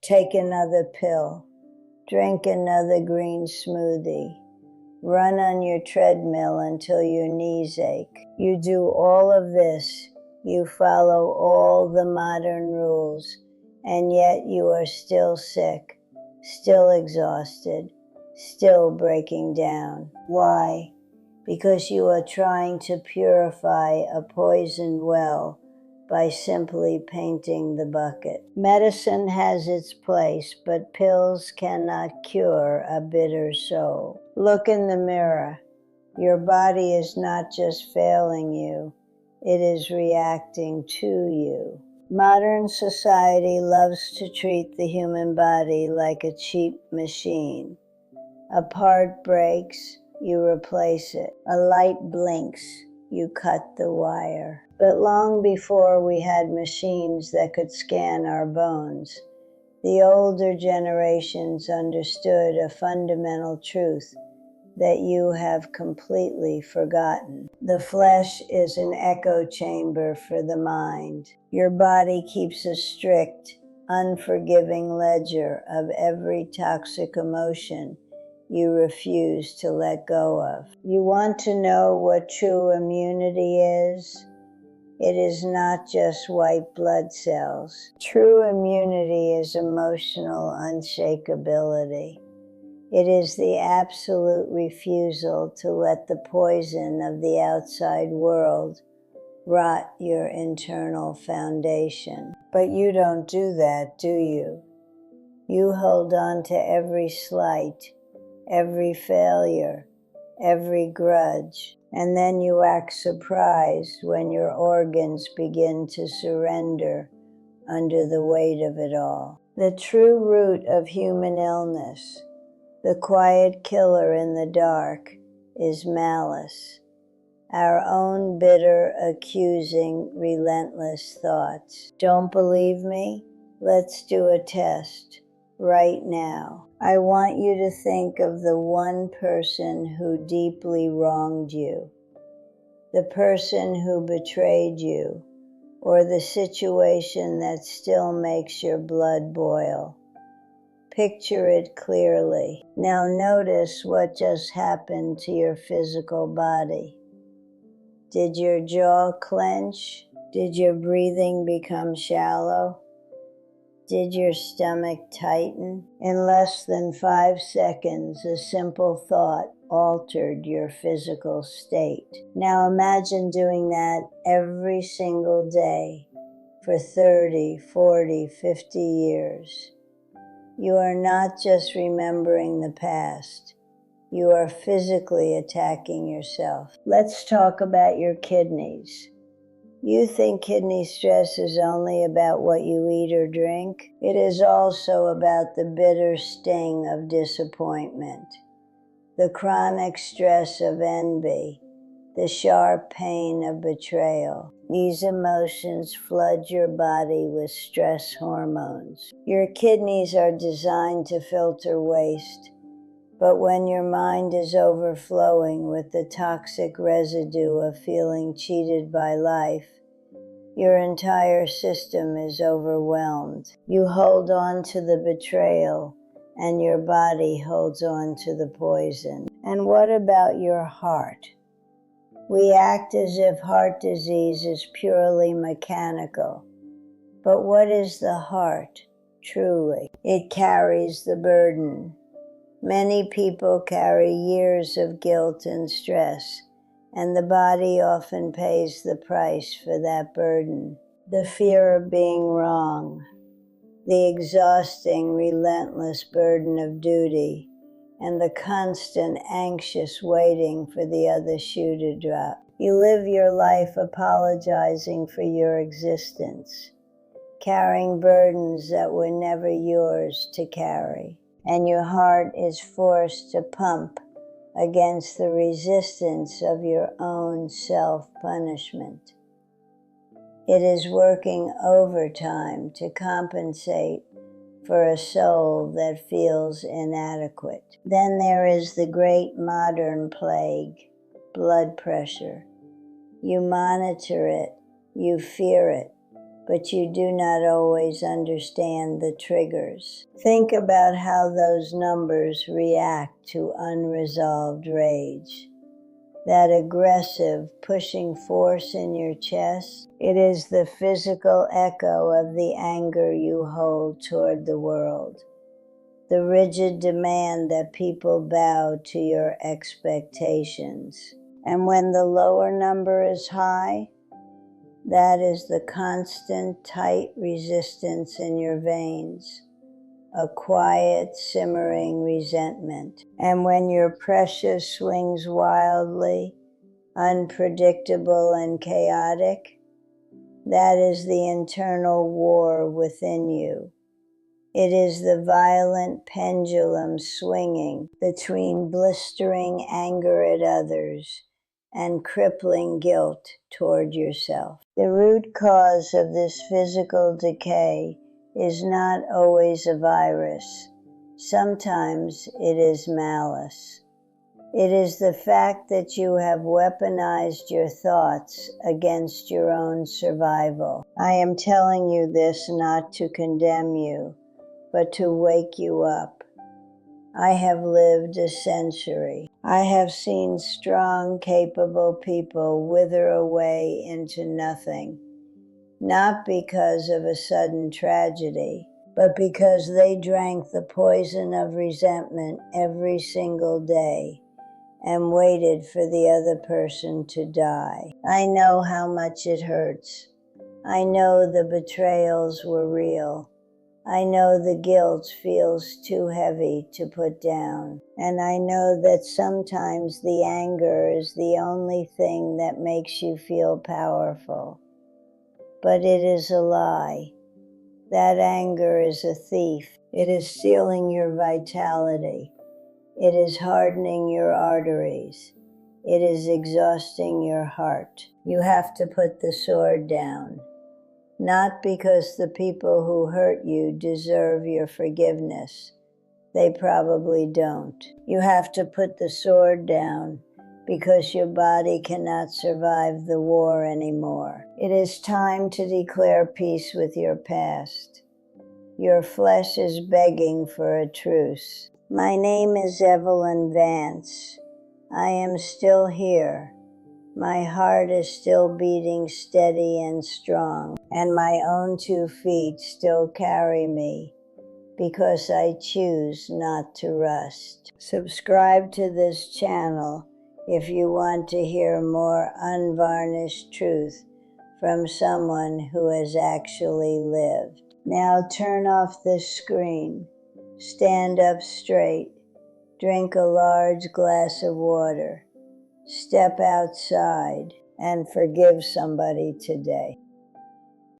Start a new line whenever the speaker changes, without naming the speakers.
take another pill, drink another green smoothie, run on your treadmill until your knees ache. You do all of this, you follow all the modern rules, and yet you are still sick, still exhausted, still breaking down. Why? Because you are trying to purify a poisoned well by simply painting the bucket. Medicine has its place, but pills cannot cure a bitter soul. Look in the mirror. Your body is not just failing you, it is reacting to you. Modern society loves to treat the human body like a cheap machine. A part breaks, you replace it. A light blinks, you cut the wire. But long before we had machines that could scan our bones, the older generations understood a fundamental truth that you have completely forgotten. The flesh is an echo chamber for the mind. Your body keeps a strict, unforgiving ledger of every toxic emotion you refuse to let go of. You want to know what true immunity is? It is not just white blood cells. True immunity is emotional unshakability. It is the absolute refusal to let the poison of the outside world rot your internal foundation. But you don't do that, do you? You hold on to every slight, every failure, every grudge, and then you act surprised when your organs begin to surrender under the weight of it all. The true root of human illness, the quiet killer in the dark, is malice. Our own bitter, accusing, relentless thoughts. Don't believe me? Let's do a test right now. I want you to think of the one person who deeply wronged you, the person who betrayed you, or the situation that still makes your blood boil. Picture it clearly. Now notice what just happened to your physical body. Did your jaw clench? Did your breathing become shallow? Did your stomach tighten? In less than 5 seconds, a simple thought altered your physical state. Now imagine doing that every single day for 30, 40, 50 years. You are not just remembering the past. You are physically attacking yourself. Let's talk about your kidneys. You think kidney stress is only about what you eat or drink? It is also about the bitter sting of disappointment, the chronic stress of envy, the sharp pain of betrayal. These emotions flood your body with stress hormones. Your kidneys are designed to filter waste, but when your mind is overflowing with the toxic residue of feeling cheated by life, your entire system is overwhelmed. You hold on to the betrayal, and your body holds on to the poison. And what about your heart? We act as if heart disease is purely mechanical. But what is the heart, truly? It carries the burden. Many people carry years of guilt and stress, and the body often pays the price for that burden. The fear of being wrong, the exhausting, relentless burden of duty, and the constant anxious waiting for the other shoe to drop. You live your life apologizing for your existence, carrying burdens that were never yours to carry. And your heart is forced to pump against the resistance of your own self-punishment. It is working overtime to compensate for a soul that feels inadequate. Then there is the great modern plague, blood pressure. You monitor it, you fear it, but you do not always understand the triggers. Think about how those numbers react to unresolved rage. That aggressive, pushing force in your chest, it is the physical echo of the anger you hold toward the world. The rigid demand that people bow to your expectations. And when the lower number is high, that is the constant, tight resistance in your veins, a quiet, simmering resentment. And when your pressure swings wildly, unpredictable and chaotic, that is the internal war within you. It is the violent pendulum swinging between blistering anger at others and crippling guilt toward yourself. The root cause of this physical decay is not always a virus. Sometimes it is malice. It is the fact that you have weaponized your thoughts against your own survival. I am telling you this not to condemn you, but to wake you up. I have lived a century. I have seen strong, capable people wither away into nothing, not because of a sudden tragedy, but because they drank the poison of resentment every single day and waited for the other person to die. I know how much it hurts. I know the betrayals were real. I know the guilt feels too heavy to put down. And I know that sometimes the anger is the only thing that makes you feel powerful. But it is a lie. That anger is a thief. It is stealing your vitality. It is hardening your arteries. It is exhausting your heart. You have to put the sword down. Not because the people who hurt you deserve your forgiveness. They probably don't. You have to put the sword down because your body cannot survive the war anymore. It is time to declare peace with your past. Your flesh is begging for a truce. My name is Evelyn Vance. I am still here. My heart is still beating steady and strong, and my own 2 feet still carry me because I choose not to rust. Subscribe to this channel if you want to hear more unvarnished truth from someone who has actually lived. Now turn off this screen, stand up straight, drink a large glass of water, step outside, and forgive somebody today.